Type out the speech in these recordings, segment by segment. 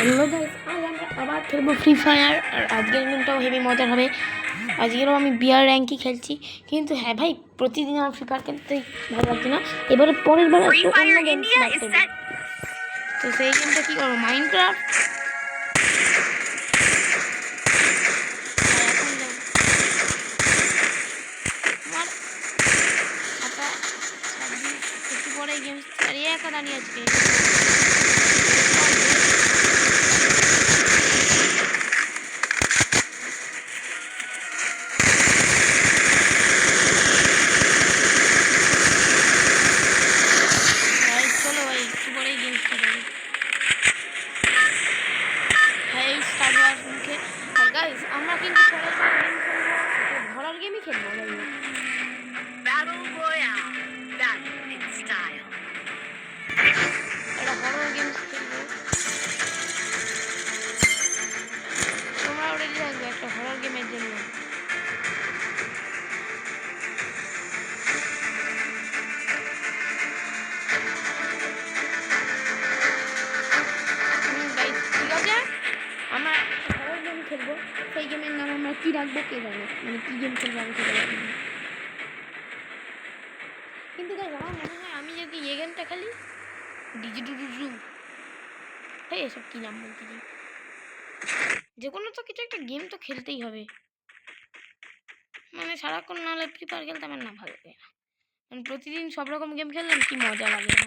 Hello guys, আজ আমরা আবার খেলবো ফ্রি ফায়ার। আর আজকের গেমটাও হেভি মজার হবে। আজকেরও আমি বিয়ার র্যাঙ্কই খেলছি, কিন্তু হ্যাঁ ভাই, প্রতিদিন আমার ফ্রি ফায়ার খেলতে ভালো লাগছে না। এবারে পরের বার একটু অন্য গেম সিলেক্ট করবো। তো সেই গেমটা কী করবো? মাইনক্রাফট। আমার খাতা 26 একটু পরে গেম চালিয়ে একা দাঁড়িয়ে আজকে। চলো ভাই, একটু পরেই গেম স্টার্ট হবে। হ্যাঁ, স্টার্ট হওয়ার মুখে। আর গাইস, আমরা কিন্তু পরের বার গেম খেলবো, হরর গেমই খেলবো ভাই। Battle Royale. Battle in style. একটা হরর গেমস খেলবো। তোমরাও রেডি থাকবে একটা হরর গেমের জন্য। গাইস, ঠিক আছে, আমরা একটা হরর গেম খেলবো। সেই গেমের নাম আমরা কি রাখবো কে জানে, মানে কি গেম খেলবো আমি সেটা জানি না। কিন্তু গাইস, আমার মনে হয় আমি যদি এই গেমটা খেলি, ডিজিডুডু, তাই এসব কি নাম বলতেছি, যে কোনো তো কিছু একটা গেম তো খেলতেই হবে। মানে সারাক্ষণ নাহলে ফ্রি ফায়ার খেলতে আমার না ভালো লাগে না। মানে প্রতিদিন সব রকম গেম খেললাম কি মজা লাগে না।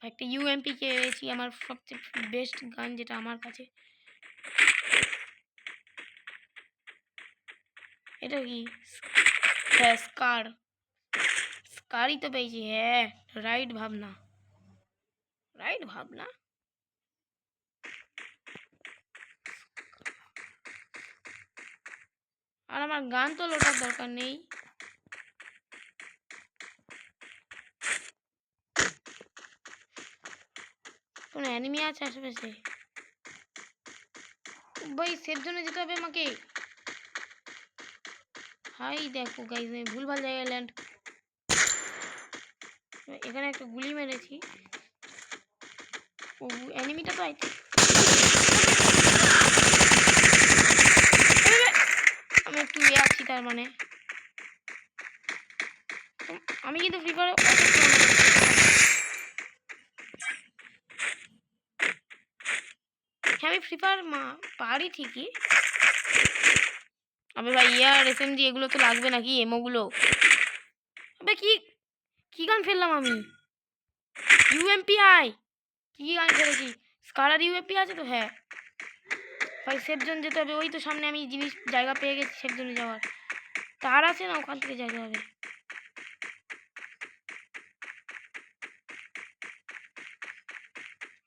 একটা ইউএমপি খেয়েছি, আমার সবচেয়ে বেস্ট গান যেটা আমার কাছে। এটা কি? হ্যাঁ, স্কারই তো পেয়েছি। হ্যাঁ, রাইট ভাবনা। আর আমার গান তো লোটার দরকার নেই। কোনো অ্যানিমি আছে আশেপাশে? ভাই, সেফ জোনে যেতে হবে আমাকে। হাই দেখো গাইস, আমি ভুলভাল জায়গায় ল্যান্ড। এখানে একটা গুলি মেরেছি। ও অ্যানিমিটা তো আমি একটু আছি, তার মানে আমি কিন্তু ফ্রি ফায়ারে হ্যাঁ, আমি ফ্রি ফায়ার পারি ঠিকই। আবে ভাই, ইয়ার এসএমজি এগুলো তো লাগবে নাকি? এমোগুলো আবে কি গান ফেললাম আমি? ইউএমপিআই কি গান ফেলেছি? স্কালার ইউএমপি আছে তো। হ্যাঁ ভাই, সেফ জোন যেতে হবে। ওই তো সামনে আমি জায়গা পেয়ে গেছি সেফ জোনে যাওয়ার। তার আছে না, ওখান থেকে যেতে হবে।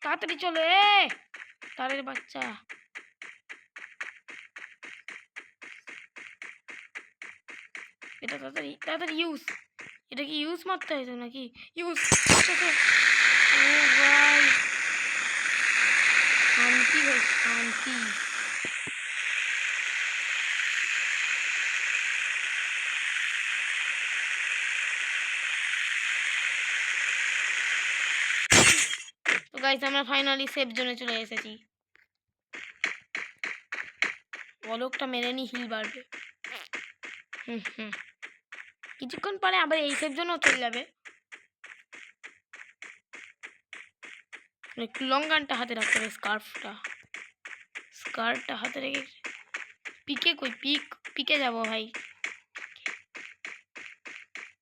তাড়াতাড়ি চলো তারের বাচ্চা। এটা তাড়াতাড়ি তাড়াতাড়ি ইউজ। এটা কি ইউজ মারতে হয়েছে নাকি? ইউজ। ও ভাই, শান্তি ভাই, শান্তি। তো গাইস, আমরা ফাইনালি সেফ জোনে চলে এসেছি। বলকটা মেরে নি, হিল বাড়বে। কিছুক্ষণ পরে আবার এই সেফ জোনও চলে যাবে। একটু লং গানটা হাতে রাখতে হবে। স্কার্টটা হাতে রেখে পিকে কই পিকে যাবো ভাই।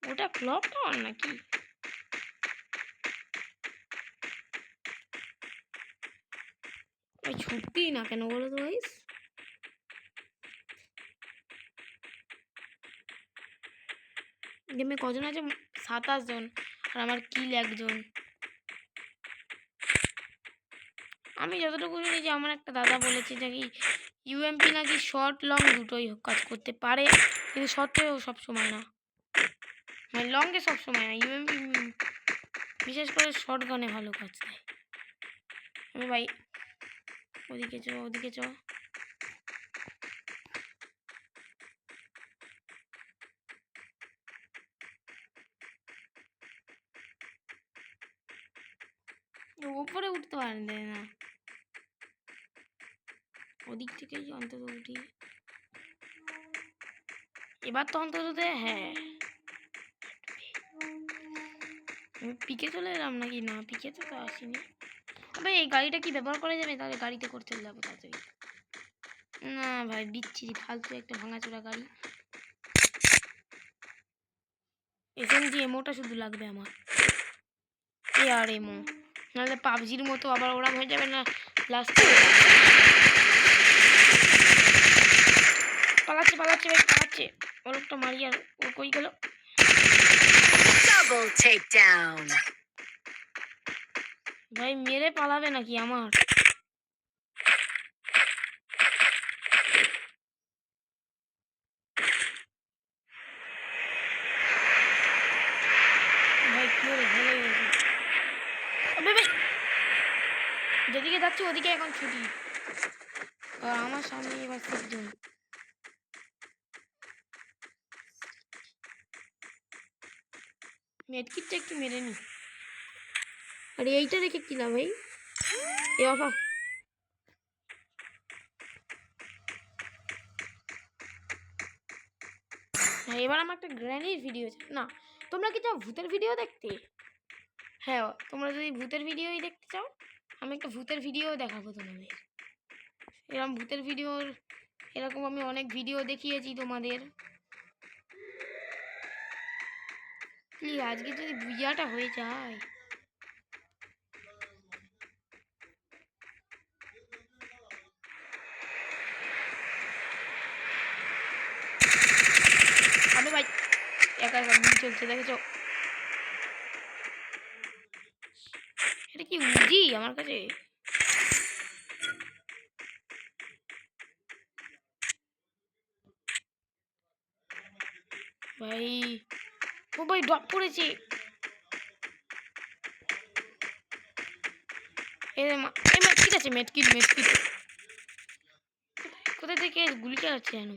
ওটা ক্লক টাওয়ার নাকি? ওই ছুটতেই না কেন বলো তো গাইস? গেমে কজন আছে? 27 জন। আর আমার কিল 1 জন। আমি যতটুকু জানি যে আমার একটা দাদা বলেছে যে ইউএমপি নাকি শর্ট লং দুটোই কাজ করতে পারে, কিন্তু শর্টেও সবসময় না, মানে লংয়ে সবসময় না। ইউএমপি বিশেষ করে শর্ট গানে ভালো কাজ দেয়। আমি ভাই ওদিকে চ। উপরে উঠতে পারেন না। ওদিক থেকেই অন্তত উঠি। এবার তো অন্তত হ্যাঁ আমি পিকে চলে এলাম নাকি? না, পিকে তো আসিনি। ভাই এই গাড়িটা কি ব্যবহার করা যাবে? তাহলে গাড়িতে করতে যাবো তাড়াতাড়ি। না ভাই, বিচ্ছিরি ফালতু একটা ভাঙাচোরা গাড়ি। এসএমজি এমোটা শুধু লাগবে আমার। এ আর এমো, নাহলে পাবজির মতো আবার ওরাম হয়ে যাবে না লাস্টে। পালাচ্ছে পালাচ্ছে ভাই, পালাচ্ছে। ওরকটা মারি। আর ও কই গেল? Double takedown. ভাই মেরে পালাবে নাকি আমার? ভাই কি হলো? ভুলে গেছি। আবে ভাই, যেদিকে যাচ্ছি ওদিকে এখন ছুটি। আর আমার সামনে এবার সেফজন। মেডকিটটা একটু মেরে নি। আর এইটা রেখে কি না ভাই? এ বাবা, হ্যাঁ এবার আমার একটা গ্র্যানির ভিডিও না। তোমরা কি চাও ভূতের ভিডিও দেখতে? হ্যাঁ, তোমরা যদি ভূতের ভিডিওই দেখতে চাও, আমি একটা ভূতের ভিডিও দেখাবো তোমাদের। এরকম ভূতের ভিডিওর এরকম আমি অনেক ভিডিও দেখিয়েছি তোমাদের। প্লিজ আজকে যদি বুঝাটা হয়ে যায়। আবে ভাই, একা একা গুলি চলছে দেখেছো? এটা কি উজি আমার কাছে? ভাই, ও ভাই ড্রপ পড়েছে। ঠিক আছে, মেটকিট মেটকিট। কোথা থেকে গুলিটা আছে জানো?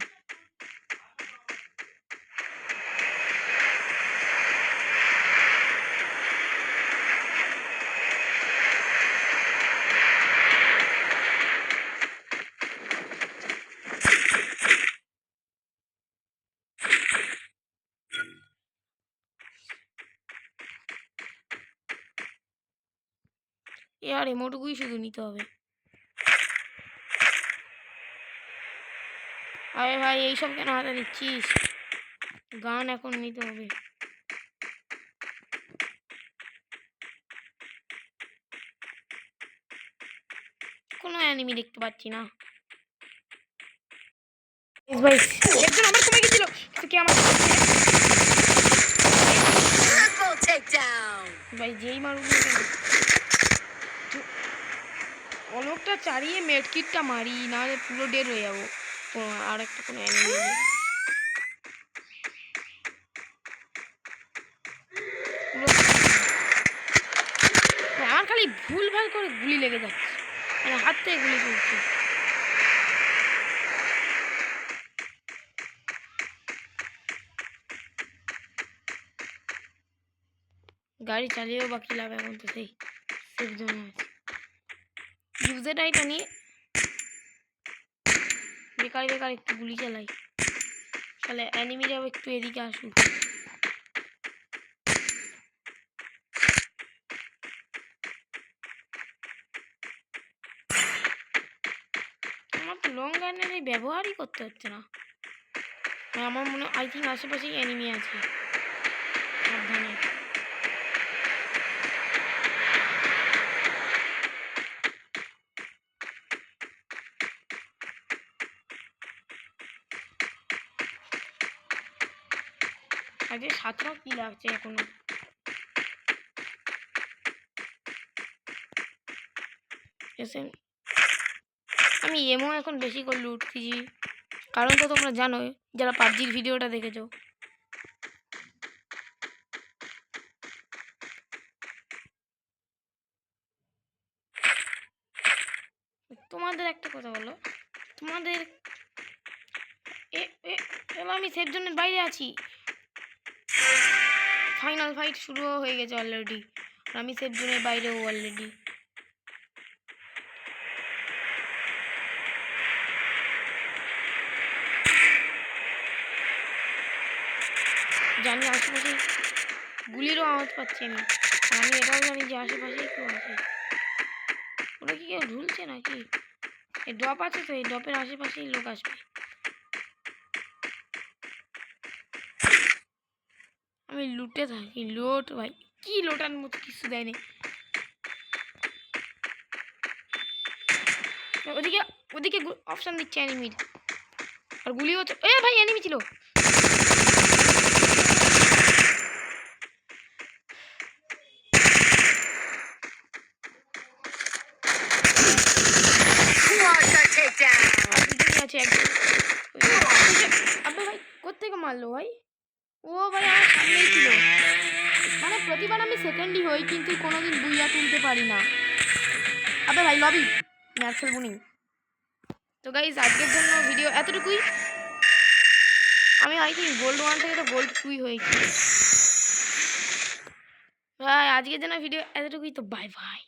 এ আর এমোটুকুই শুধু নিতে হবে। আরে ভাই এইসব কেন হাতে নিচ্ছিস? গান এখন নিতে হবে। কোনো অ্যানিমি দেখতে পাচ্ছি না। ভাই একজন আমার কমে গেছিল, কিন্তু কে আমার Triple takedown. ভাই যেই মারুক না কেন, অলকটা চারিয়ে মেডকিটটা মারি, নাহলে পুরো ডেড হয়ে যাবো। আর একটা কোনো অ্যানিমি পুরো আমার খালি ভুল ভাল করে গুলি লেগে যাচ্ছে, মানে হাত থেকে গুলি চলছে। গাড়ি চালিয়েও বাকি লাভ, এখন তো সেই সেফ জোনে আছে। ইউজের আইটা নিয়ে বেকার বেকার একটু গুলি চালাই, তাহলে অ্যানিমিরাও একটু এদিকে আসুক। আমার তো লং গানের এই ব্যবহারই করতে হচ্ছে না। আমার মনে আই থিঙ্ক আশেপাশেই অ্যানিমি আছে, সাবধানে। আগে 7টা কি লাগছে এখনো। এসে আমি এমও এখন বেশি করে লুটছি, কারণ তো তোমরা জানোই যারা পাবজির ভিডিওটা দেখেছো। তোমাদের একটা কথা বলো, তোমাদের আমি সেফ জোনের বাইরে আছি। ফাইনাল ফাইট শুরু হয়ে গেছে অলরেডি, আর আমি সেফ জোনের বাইরেও অলরেডি। জানি আশেপাশে গুলিরও আওয়াজ পাচ্ছি আমি। আর আমি এটাও জানি যে আশেপাশেই কেউ আছে। ওরা কি কেউ ঝুলছে নাকি? এই ড্রপ আছে তো, এই ড্রপের আশেপাশেই লোক আসবে। আমি লুটে থাকি, লোট ভাই। কি লোটার মতো কিছু দেয়নি। ওদিকে ওদিকে অপশন দিচ্ছে এনিমির, আর গুলি হচ্ছে। এ ভাই এনিমি ছিল। Quadra takedown. আর দুজনই আছে একজন। আবে ভাই কোত্থেকে মারলো ভাই? ও ভাই আমার সামনেই ছিল। মানে প্রতিবার আমি সেকেন্ডই হই, কিন্তু কোনোদিন বুইয়া তুলতে পারি না। আবে ভাই লবি ম্যাচ খেলবো নি। তো গাইজ আজকের জন্য ভিডিও এতটুকুই। আমি আই থিঙ্ক গোল্ড 1 থেকে তো গোল্ড 2 হয়েছি ভাই। আজকের জন্য ভিডিও এতটুকুই। তো বাই বাই।